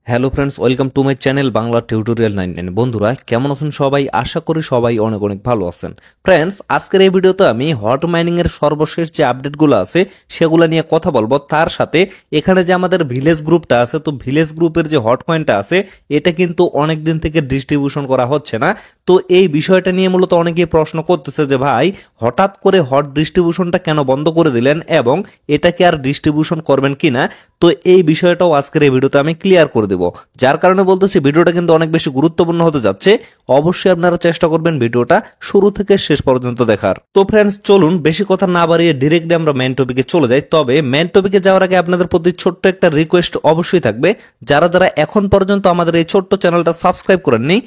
Hello friends, welcome to my channel Bangla tutorial 99। বন্ধুরা কেমন আছেন সবাই? আশা করি সবাই অনেক অনেক ভালো আছেন। ফ্রেন্ডস, আজকের এই ভিডিওতে আমি হট মাইনিং এর সর্বশেষ যে আপডেটগুলো আছে সেগুলো নিয়ে কথা বলবো। তার সাথে এখানে যে আমাদের ভিলেজ গ্রুপটা আছে, তো ভিলেজ গ্রুপের যে হট কয়েনটা আছে এটা কিন্তু অনেক দিন থেকে ডিস্ট্রিবিউশন করা হচ্ছে না। তো এই বিষয়টা নিয়ে মূলত অনেকেই প্রশ্ন করতেছে যে ভাই, হঠাৎ করে হট ডিস্ট্রিবিউশনটা কেন বন্ধ করে দিলেন এবং এটাকে আর ডিস্ট্রিবিউশন করবেন কিনা। তো এই বিষয়টাও আজকের এই ভিডিওতে আমি ক্লিয়ার করে দেব, যার কারণে বলতেছি ভিডিওটা কিন্তু অনেক বেশি গুরুত্বপূর্ণ হতে যাচ্ছে। অবশ্যই আপনারা চেষ্টা করবেন ভিডিওটা শুরু থেকে শেষ পর্যন্ত দেখার। তো ফ্রেন্ডস, চলুন বেশি কথা না বাড়িয়ে ডিরেক্টলি আমরা মেইন টপিকে চলে যাই। তবে মেইন টপিকে যাওয়ার আগে আপনাদের প্রতি ছোট্ট একটা রিকোয়েস্ট অবশ্যই থাকবে, যারা যারা এখন পর্যন্ত আমাদের এই ছোট্ট চ্যানেলটা সাবস্ক্রাইব করেননি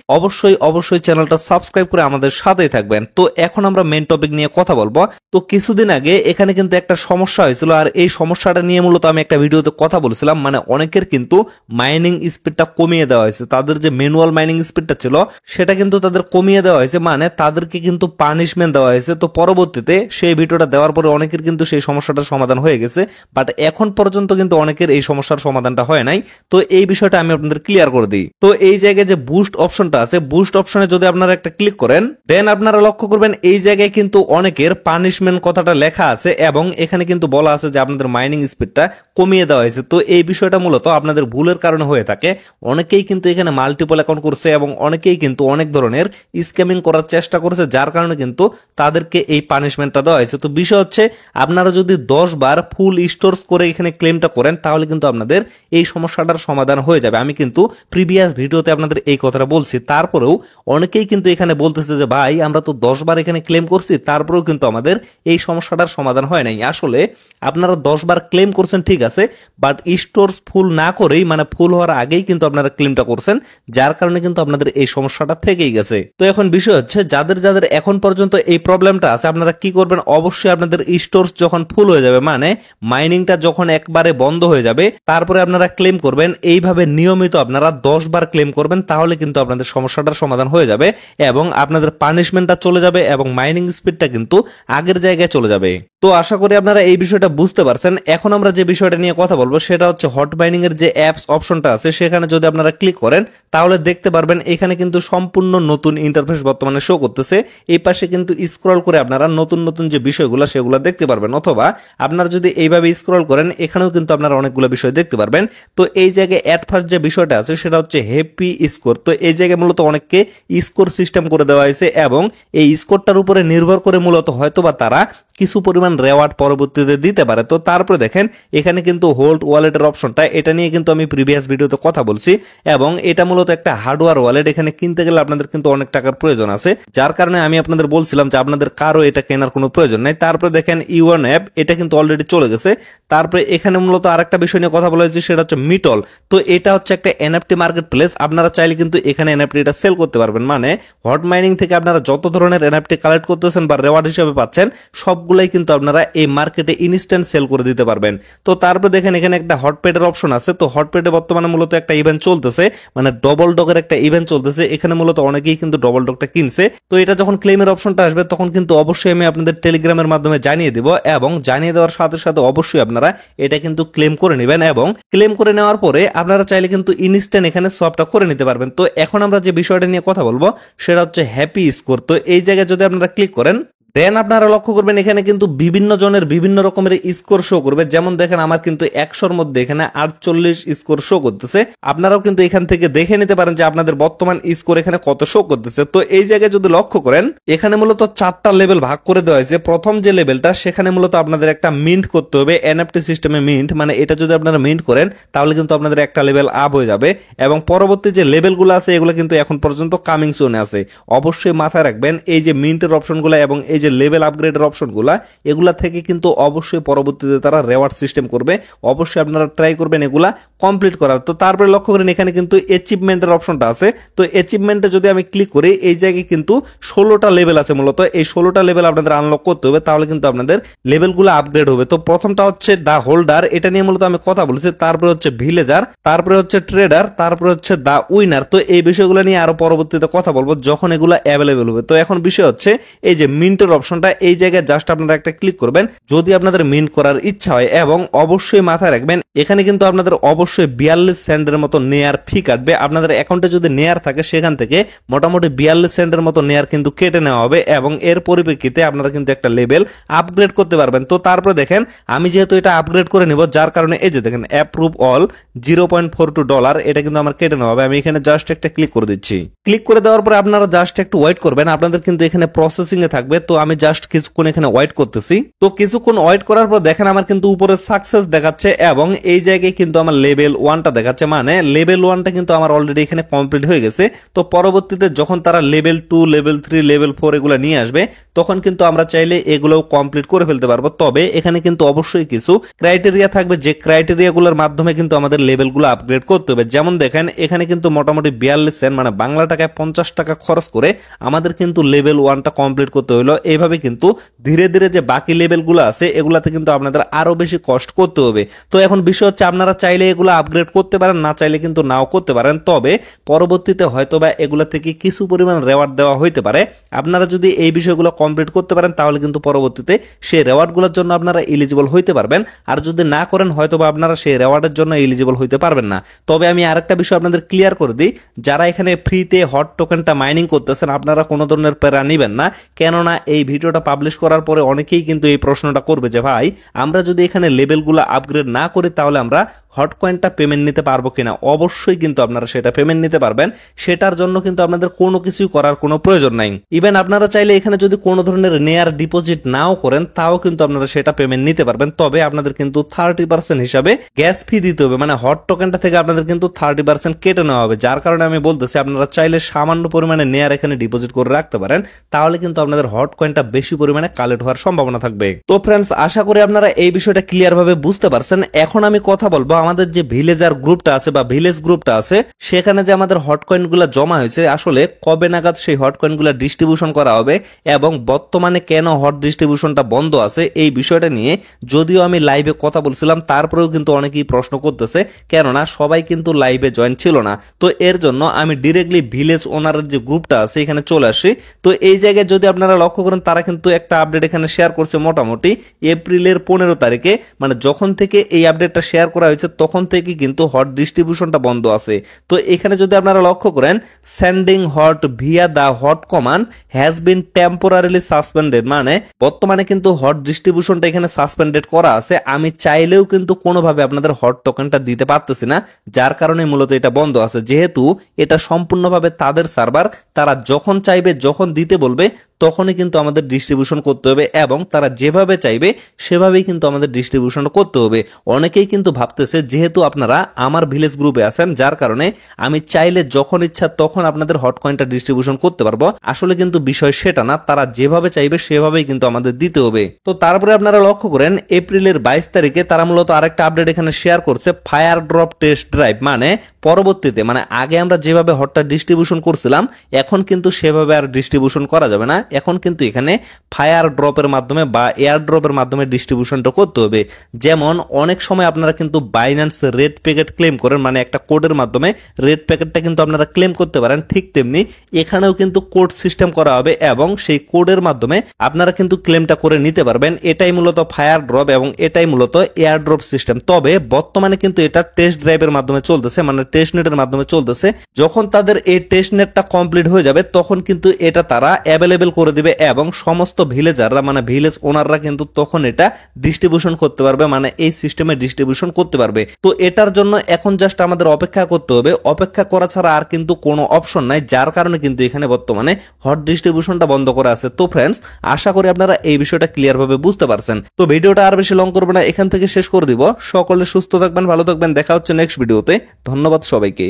অবশ্যই চ্যানেলটা সাবস্ক্রাইব করে আমাদের সাথেই থাকবেন। তো এখন আমরা মেইন টপিক নিয়ে কথা বলবো। তো কিছুদিন আগে এখানে কিন্তু একটা সমস্যা হয়েছিল, আর এই সমস্যাটা নিয়ে মূলত আমি একটা ভিডিওতে কথা বলেছিলাম। মানে অনেকের কিন্তু মাইনিং স্পিডটা কমিয়ে দেওয়া হয়েছে, তাদের যে ম্যানুয়াল মাইনিং স্পিডটা ছিল সেটা কিন্তু তাদের কমিয়ে দেওয়া হয়েছে, মানে তাদেরকে কিন্তু পানিশমেন্ট দেওয়া হয়েছে। তো পরবর্তীতে সেই ভিডিওটা দেওয়ার পরে অনেকের কিন্তু সেই সমস্যাটার সমাধান হয়ে গেছে, বাট এখন পর্যন্ত কিন্তু অনেকের এই সমস্যার সমাধানটা হয় নাই। তো এই বিষয়টা আমি আপনাদের ক্লিয়ার করে দিই। তো এই জায়গায় যে বুস্ট অপশনটা আছে, বুস্ট অপশনে যদি আপনারা একটা ক্লিক করেন, দেন আপনারা লক্ষ্য করবেন এই জায়গায় কিন্তু অনেকের পানিশমেন্ট কথাটা লেখা আছে এবং এখানে কিন্তু বলা আছে যে আপনাদের মাইনিং স্পিডটা কমিয়ে দেওয়া হয়েছে। তো এই বিষয়টা মূলত আপনাদের ভুলের কারণে হয়ে থাকে। অনেকেই কিন্তু এখানে মাল্টিপল অ্যাকাউন্ট করছে এবং অনেকেই কিন্তু অনেক ধরনের স্ক্যামিং করার চেষ্টা করেছে, যার কারণে কিন্তু তাদেরকে এই পানিশমেন্টটা দেওয়া হয়েছে। তো বিষয় হচ্ছে, আপনারা যদি 10 বার ফুল স্টোরস করে এখানে ক্লেমটা করেন তাহলে কিন্তু আপনাদের এই সমস্যাটার সমাধান হয়ে যাবে। আমি কিন্তু প্রিভিয়াস ভিডিওতে আপনাদের এই কথাটা বলছি, তারপরেও অনেকেই কিন্তু এখানে বলতেছে যে ভাই, আমরা তো 10 বার এখানে ক্লেম করছি, তারপরেও কিন্তু আমাদের এই সমস্যাটার সমাধান হয় নাই। আসলে আপনারা 10 বার ক্লেম করছেন ঠিক আছে, বাট স্টোরস ফুল না করেই, মানে ফুল হওয়ার আগেই কিন্তু আপনারা ক্লেমটা করছেন, যার কারণে কিন্তু আপনাদের এই সমস্যাটা থেকেই গেছে। তো এখন বিষয় হচ্ছে, যাদের যাদের এখন পর্যন্ত এই প্রবলেমটা আছে আপনারা কি করবেন, অবশ্যই আপনাদের স্টোরস যখন ফুল হয়ে যাবে, মানে মাইনিংটা যখন একবারে বন্ধ হয়ে যাবে, তারপরে আপনারা ক্লেম করবেন। এইভাবে নিয়মিত আপনারা 10 বার ক্লেম করবেন, তাহলে কিন্তু আপনাদের সমস্যাটার সমাধান হয়ে যাবে এবং আপনাদের পানিশমেন্টটা চলে যাবে এবং মাইনিং স্পিডটা কিন্তু আগের জায়গায় চলে যাবে। তো আশা করি আপনারা এই বিষয়টা বুঝতে পারছেন। এখন আমরা যে বিষয়টা নিয়ে কথা বলবো সেটা হচ্ছে হট মাইনিং এর যে অ্যাপস অপশনটা আছে সেখানে যদি আপনারা ক্লিক করেন তাহলে দেখতে পারবেন এখানে কিন্তু সম্পূর্ণ নতুন ইন্টারফেস বর্তমানে শো করতেছে। এই পাশে কিন্তু স্ক্রল করে আপনারা নতুন নতুন যে বিষয়গুলো সেগুলো দেখতে পারবেন, অথবা আপনারা যদি এইভাবে স্ক্রল করেন এখানেও কিন্তু আপনারা অনেকগুলো বিষয় দেখতে পারবেন। তো এই জায়গায় অ্যাট ফার্স্ট যে বিষয়টা আছে সেটা হচ্ছে হ্যাপি স্কোর। তো এই জায়গায় মূলত অনেককে স্কোর সিস্টেম করে দেওয়া হয়েছে এবং এই স্কোরটার উপরে নির্ভর করে মূলত হয়তোবা তারা কিছু পরিমাণ রেওয়ার্ড পরবর্তীতে দিতে পারে। তো তারপরে দেখেন এখানে কিন্তু হোল্ড ওয়ালেটের অপশনটা, এটা নিয়ে কিন্তু আমি প্রিভিয়াস ভিডিওতে কথা বলছি এবং এটা মূলত একটা হার্ডওয়্যার ওয়ালেট। এখানে কিনতে গেলে আপনাদের কিন্তু অনেক টাকার প্রয়োজন আছে, যার কারণে আমি আপনাদের বলছিলাম যে আপনাদের কারো এটা কেনার কোনো প্রয়োজন নাই। তারপরে দেখেন ইউএন অ্যাপ, এটা কিন্তু অলরেডি চলে গেছে। তারপরে এখানে মূলত আরেকটা বিষয় নিয়ে কথা বলা হয়েছে, সেটা হচ্ছে মিটল। তো এটা হচ্ছে একটা এনএফটি মার্কেট প্লেস। আপনারা চাইলে কিন্তু এখানে এনএফটিটা সেল করতে পারবেন, মানে হট মাইনিং থেকে আপনারা যত ধরনের এনএফটি কালেক্ট করতেছেন বা রেওয়ার্ড হিসেবে পাচ্ছেন সবগুলাই কিন্তু আপনারা এই মার্কেটে ইনস্ট্যান্ট সেল করে দিতে পারবেন। তো তারপরে দেখেন এখানে একটা হটপেডের অপশন আছে। তো হটপেডে বর্তমানে মূলত একটা ইভেন্ট চলতেছে, মানে ডবল ডগের একটা ইভেন্ট চলতেছে। এখানে মূলত অনেকেই কিন্তু ডবল ডগটা কিনছে। তো এটা যখন ক্লেমের অপশনটা আসবে তখন কিন্তু অবশ্যই আমি আপনাদের টেলিগ্রামের মাধ্যমে জানিয়ে দিব এবং জানিয়ে দেওয়ার সাথে সাথে অবশ্যই আপনারা এটা কিন্তু ক্লেম করে নেবেন এবং ক্লেম করে নেওয়ার পরে আপনারা চাইলে কিন্তু ইনস্ট্যান্ট এখানে সবটা করে নিতে পারবেন। তো এখন আমরা যে বিষয়টা নিয়ে কথা বলবো সেটা হচ্ছে হ্যাপি স্কোর। তো এই জায়গায় যদি আপনারা ক্লিক করেন দেন আপনারা লক্ষ্য করবেন এখানে কিন্তু বিভিন্ন জনের বিভিন্ন রকমের স্কোর শো করবে। যেমন দেখেন আমার কিন্তু 100-র মধ্যে এখানে 48 স্কোর শো করতেছে। আপনারাও কিন্তু এখান থেকে দেখে নিতে পারেন যে আপনাদের বর্তমান স্কোর এখানে কত শো করতেছে। তো এই জায়গায় যদি লক্ষ্য করেন এখানে মূলত 4টা লেভেল ভাগ করে দেওয়া হয়েছে। প্রথম যে লেভেলটা সেখানে মূলত আপনাদের একটা মিন্ট করতে হবে, এনএফটি সিস্টেমে মিন্ট, মানে এটা যদি আপনারা মিন্ট করেন তাহলে কিন্তু আপনাদের একটা লেভেল আপ হয়ে যাবে এবং পরবর্তী যে লেভেলগুলো আছে এগুলো কিন্তু এখন পর্যন্ত কামিং সুনে আছে। অবশ্যই মাথায় রাখবেন এই যে মিন্টের অপশনগুলো এবং এই যে লেভেল আপগ্রেডের অপশনগুলা, এগুলা থেকে কিন্তু অবশ্যই পরবর্তীতে তারা রেওয়ার্ড সিস্টেম করবে। অবশ্যই আপনারা ট্রাই করবেন এগুলা কমপ্লিট করার। তো তারপরে লক্ষ্য করেন এখানে কিন্তু অ্যাচিভমেন্টের অপশনটা আছে। তো অ্যাচিভমেন্টে যদি আমি ক্লিক করি এই জায়গায় কিন্তু 16টা লেভেল আছে। মূলত এই 16টা লেভেল আপনাদের আনলক করতে হবে, তাহলে কিন্তু আপনাদের লেভেলগুলো আপগ্রেড হবে। তো প্রথমটা হচ্ছে দা হোল্ডার, এটা নিয়ে মূলত আমি কথা বলেছি। তারপরে হচ্ছে ভিলেজার, তারপরে হচ্ছে ট্রেডার, তারপরে হচ্ছে দা উইনার। তো এই বিষয়গুলো নিয়ে আরো পরবর্তীতে কথা বলবো যখন এগুলো অ্যাভেলেবেল হবে। তো এখন বিষয় হচ্ছে এই যে মিন্টের মিন্টের অপশনটা, এই জায়গায় জাস্ট আপনারা একটা ক্লিক করবেন যদি আপনাদের মিন্ট করার ইচ্ছা হয়। এবং অবশ্যই মাথায় রাখবেন এখানে কিন্তু আপনাদের অবশ্যই 42 সেন্টের মতো নেয়ার ফি কাটবে। আপনাদের অ্যাকাউন্টে যদি নেয়ার থাকে সেখান থেকে মোটামুটি 42 সেন্টের মতো নেয়ার কিন্তু কেটে নেওয়া হবে এবং এর পরিপ্রেক্ষিতে আপনারা কিন্তু একটা লেভেল আপগ্রেড করতে পারবেন। তো তারপরে দেখেন আমি যেহেতু এটা আপগ্রেড করে নিব, যার কারণে এই যে দেখেন অ্যাপ্রুভ অল $0.42 এটা কিন্তু আমার কেটে নেওয়া হবে। আমি এখানে জাস্ট একটা ক্লিক করে দিচ্ছি। ক্লিক করে দেওয়ার পরে আপনারা জাস্ট একটু ওয়েট করবেন, আপনাদের কিন্তু এখানে প্রসেসিং এ থাকবে। তো আমি জাস্ট কিছুক্ষণ এখানে ওয়েট করতেছি। তো কিছুক্ষণ ওয়েট করার পর দেখেন আমার কিন্তু উপরে সাকসেস দেখাচ্ছে এবং এই জায়গায় কিন্তু আমার লেভেল 1টা দেখাচ্ছে, মানে লেভেল 1টা কিন্তু আমার অলরেডি এখানে কমপ্লিট হয়ে গেছে। তো পরবর্তীতে যখন তারা লেভেল 2 লেভেল 3 লেভেল 4 এগুলো নিয়ে আসবে তখন কিন্তু আমরা চাইলে এগুলোও কমপ্লিট করে ফেলতে পারবো। তবে এখানে কিন্তু অবশ্যই কিছু ক্রাইটেরিয়া থাকবে, যে ক্রাইটেরিয়াগুলোর মাধ্যমে কিন্তু আমাদের লেভেলগুলো আপগ্রেড করতে হবে। যেমন দেখেন এখানে কিন্তু মোটামুটি 42 সেন্ট মানে বাংলা টাকায় 50 টাকা খরচ করে আমাদের কিন্তু লেভেল 1টা কমপ্লিট করতে হলো। এইভাবে কিন্তু ধীরে ধীরে যে বাকি লেভেলগুলো আছে এগুলাতে কিন্তু আপনাদের আরো বেশি কষ্ট করতে হবে। তো এখন বিষয় হচ্ছে আপনারা চাইলে এগুলো আপগ্রেড করতে পারেন, না চাইলে কিন্তু নাও করতে পারেন। তবে পরবর্তীতে হয়তোবা এগুলা থেকে কিছু পরিমাণ রেওয়ার্ড দেওয়া হইতে পারে। আপনারা যদি এই বিষয়গুলো কমপ্লিট করতে পারেন তাহলে কিন্তু পরবর্তীতে সেই রেওয়ার্ডগুলোর জন্য আপনারা এলিজিবল হইতে পারবেন। আর যদি না করেন হয়তোবা আপনারা সেই রেওয়ার্ডের জন্য এলিজিবল হইতে পারবেন না। তবে আমি আরেকটা বিষয় আপনাদের ক্লিয়ার করে দিই, যারা এখানে ফ্রিতে হট টোকেনটা মাইনিং করতেছেন আপনারা কোনো ধরনের প্যারা নিবেন না। কেননা এই ভিডিওটা পাবলিশ করার পরে অনেকেই কিন্তু এই প্রশ্নটা করবে যে ভাই আমরা যদি এখানে লেভেলগুলো আপগ্রেড না করি তাহলে আমরা হট কয়েনটা পেমেন্ট নিতে পারবো কিনা। অবশ্যই কিন্তু আপনারা সেটা পেমেন্ট নিতে পারবেন, সেটার জন্য কিন্তু আপনাদের কোনো কিছুই করার কোনো প্রয়োজন নাই। ইভেন আপনারা চাইলে এখানে যদি কোনো ধরনের নেয়ার ডিপোজিট নাও করেন তাও কিন্তু আপনারা সেটা পেমেন্ট নিতে পারবেন। তবে আপনাদের কিন্তু 30% হিসাবে গ্যাস ফি দিতে হবে, মানে হট টোকেনটা থেকে আপনাদের কিন্তু 30% কেটে নেওয়া হবে। যার কারণে আমি বলতেছি আপনারা চাইলে সামান্য পরিমাণে নেয়ার এখানে ডিপোজিট করে রাখতে পারেন, তাহলে কিন্তু আপনাদের হট কয়েনটা বেশি পরিমাণে কালেক্ট হওয়ার সম্ভাবনা থাকবে। তো ফ্রেন্ডস আশা করি আপনারা এই বিষয়টা ক্লিয়ার ভাবে বুঝতে পারছেন। এখন আমি কথা বলবো আমাদের যে ভিলেজার গ্রুপটা আছে বা ভিলেজ গ্রুপটা আছে সেখানে যে আমাদের হট কয়েনগুলো জমা হয়েছে আসলে কবে নাগাদ সেই হট কয়েনগুলো ডিস্ট্রিবিউশন করা হবে এবং বর্তমানে কেন হট ডিস্ট্রিবিউশনটা বন্ধ আছে এই বিষয়টা নিয়ে যদিও আমি লাইভে কথা বলছিলাম তারপরেও কিন্তু অনেকেই প্রশ্ন করতেছে, কেননা সবাই কিন্তু লাইভে জয়েন ছিল না। তো এর জন্য আমি ডিরেক্টলি ভিলেজ ওনারের যে গ্রুপটা আছে এখানে চলে আসি। তো এই জায়গায় যদি আপনারা লক্ষ্য করেন তারা কিন্তু একটা আপডেট এখানে শেয়ার করছে মোটামুটি এপ্রিলের 15 তারিখে, মানে যখন থেকে এই আপডেটটা শেয়ার করা হয়েছে তখন থেকে কিন্তু হট ডিস্ট্রিবিউশনটা বন্ধ আছে। তো এখানে যদি আপনারা লক্ষ্য করেন sending hot via the hot command has been temporarily suspended, মানে বর্তমানে কিন্তু হট ডিস্ট্রিবিউশনটা এখানে সাসপেন্ডেড করা আছে। আমি চাইলেও কিন্তু কোনোভাবে আপনাদের হট টোকেনটা দিতে পারতেছি না, যার কারণে মূলত এটা বন্ধ আছে। যেহেতু এটা সম্পূর্ণভাবে তাদের সার্ভার, তারা যখন চাইবে যখন দিতে বলবে তখনই কিন্তু আমাদের ডিস্ট্রিবিউশন করতে হবে এবং তারা যেভাবে চাইবে সেভাবেই কিন্তু আমাদের ডিস্ট্রিবিউশন করতে হবে। অনেকেই কিন্তু ভাবতেছে যেহেতু আপনারা আমার ভিলেজ গ্রুপে আছেন যার কারণে আমি চাইলে যখন ইচ্ছা তখন আপনাদের হট কয়েনটা ডিস্ট্রিবিউশন করতে পারবো। আসলে কিন্তু বিষয় সেটা না, তারা যেভাবে চাইবে সেভাবেই কিন্তু আমাদের দিতে হবে। তো তারপরে আপনারা লক্ষ্য করেন এপ্রিলের 22 তারিখে তারা মূলত আরেকটা আপডেট এখানে শেয়ার করছে ফায়ার ড্রপ টেস্ট ড্রাইভ, মানে পরবর্তীতে মানে আগে আমরা যেভাবে হটটা ডিস্ট্রিবিউশন করছিলাম এখন কিন্তু সেভাবে আর ডিস্ট্রিবিউশন করা যাবে না। এখন কিন্তু এখানে ফায়ার ড্রপের মাধ্যমে বা এয়ার ড্রপের মাধ্যমে ডিস্ট্রিবিউশনটা করতে হবে। যেমন অনেক সময় আপনারা কিন্তু বাইন্যান্স রেড প্যাকেট ক্লেম করেন, মানে একটা কোডের মাধ্যমে রেড প্যাকেটটা কিন্তু আপনারা ক্লেম করতে পারেন, ঠিক তেমনি এখানেও কিন্তু কোড সিস্টেম করা হবে এবং সেই কোডের মাধ্যমে আপনারা কিন্তু ক্লেমটা করে নিতে পারবেন। এটাই মূলত ফায়ার ড্রপ এবং এটাই মূলত এয়ার ড্রপ সিস্টেম। তবে বর্তমানে কিন্তু এটা টেস্ট ড্রাইভের মাধ্যমে চলতেছে, মানে টেস্ট নেটের মাধ্যমে চলতেছে। যখন তাদের এই টেস্ট নেটটা কমপ্লিট হয়ে যাবে তখন কিন্তু এটা তারা অ্যাভেলেবেল করে দিবে এবং সমস্ত ভিলেজাররা মানে ভিলেজ ওনাররা কিন্তু তখন এটা ডিস্ট্রিবিউশন করতে পারবে, মানে এই সিস্টেমে ডিস্ট্রিবিউশন করতে পারবে। তো এটার জন্য এখন জাস্ট আমাদের অপেক্ষা করতে হবে, অপেক্ষা করা ছাড়া আর কিন্তু কোনো অপশন নাই, যার কারণে কিন্তু এখানে বর্তমানে হট ডিস্ট্রিবিউশনটা বন্ধ করা আছে। তো ফ্রেন্ডস আশা করি আপনারা এই বিষয়টা ক্লিয়ার ভাবে বুঝতে পারছেন। তো ভিডিওটা আর বেশি লং করবো না, এখান থেকে শেষ করে দিব। সকলে সুস্থ থাকবেন, ভালো থাকবেন, দেখা হচ্ছে নেক্সট ভিডিওতে। ধন্যবাদ সবাইকে।